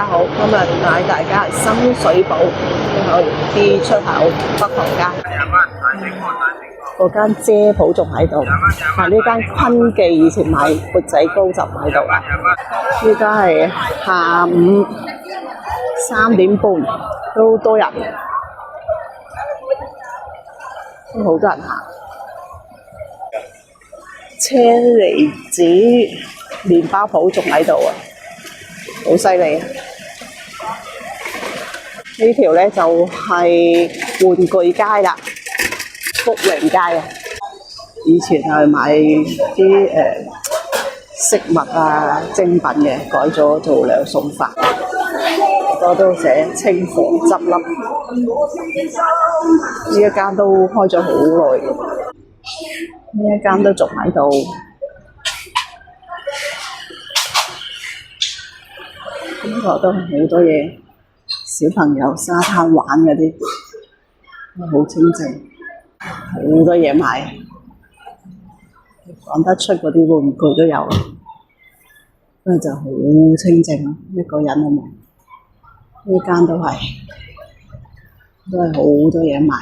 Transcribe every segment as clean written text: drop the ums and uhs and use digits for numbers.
家好，今日帶大家去深水埗啲出口北塘街。嗰間遮鋪仲喺度，但呢間坤記以前賣缽仔糕就唔喺度啦。依家係下午3點半，都多人，都好多人行。車厘子麵包鋪仲喺度啊，好犀利啊！呢條咧就係玩具街啦，福寧街啊！以前係買啲飾物啊、精品嘅，改咗做兩餸飯。好多都寫清貨執笠，呢一間都開咗好耐嘅，呢一間都仲喺度。呢個都係好多嘢，小朋友沙灘玩嗰啲都好清靜，好多嘢買，講得出嗰啲玩具都有，不過就好清靜咯，一個人都冇。呢間都係好多嘢賣，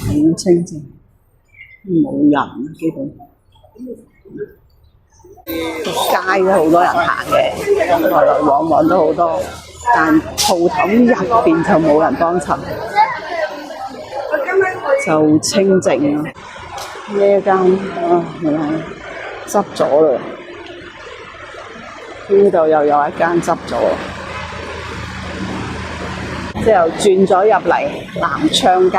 好清靜，冇人基本。街都好多人行嘅，來來往往都好多，但鋪頭入邊就冇人幫襯，就清靜咯。呢一間原來執咗啦，呢度又有一間執咗，之後轉咗入嚟南昌街，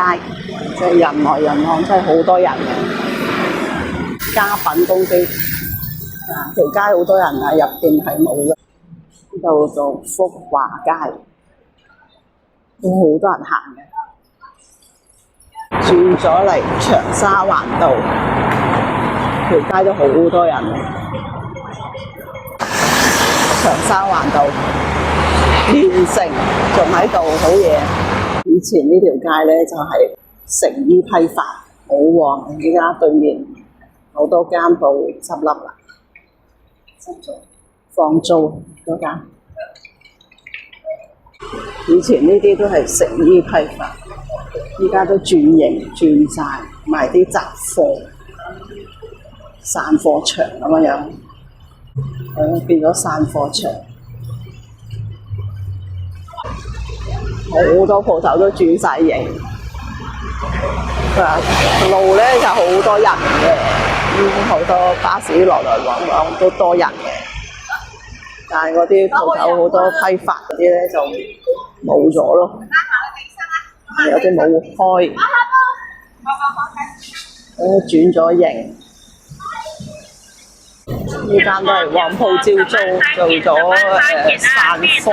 即係人來人往，真係好多人嘅家品公司。條街好多人啊，入邊係冇嘅。呢度做福華街，都好多人行嘅。轉咗嚟長沙灣道，條街都好多人。長沙灣道，連城仲喺度，好嘢。以前呢條街咧就係成衣批發，好旺。而家對面好多間鋪執笠啦。放租嗰間，以前呢啲都係成衣批發，依家都轉型轉晒，賣啲雜貨、散貨場咁樣，變咗散貨場，好多鋪頭都轉晒型。路咧就好多人嘅。好多巴士來來往往都多人嘅，但係嗰啲鋪頭好多批發嗰啲咧就冇咗咯，有啲冇開，轉咗型。呢間都係旺鋪招租，做咗散貨。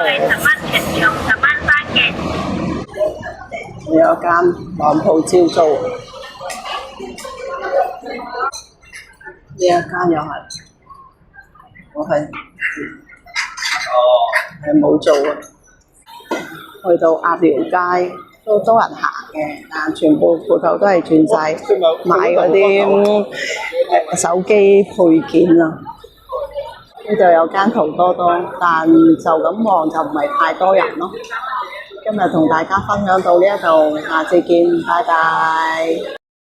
有一間旺鋪招租。呢一間又係，我係冇做啊。去到鴨寮街都多人行嘅，但全部鋪頭都係轉晒買嗰啲手機配件啊。呢度有間淘多多，但就咁望就唔係太多人咯。今日同大家分享到呢一度，下次見，拜拜。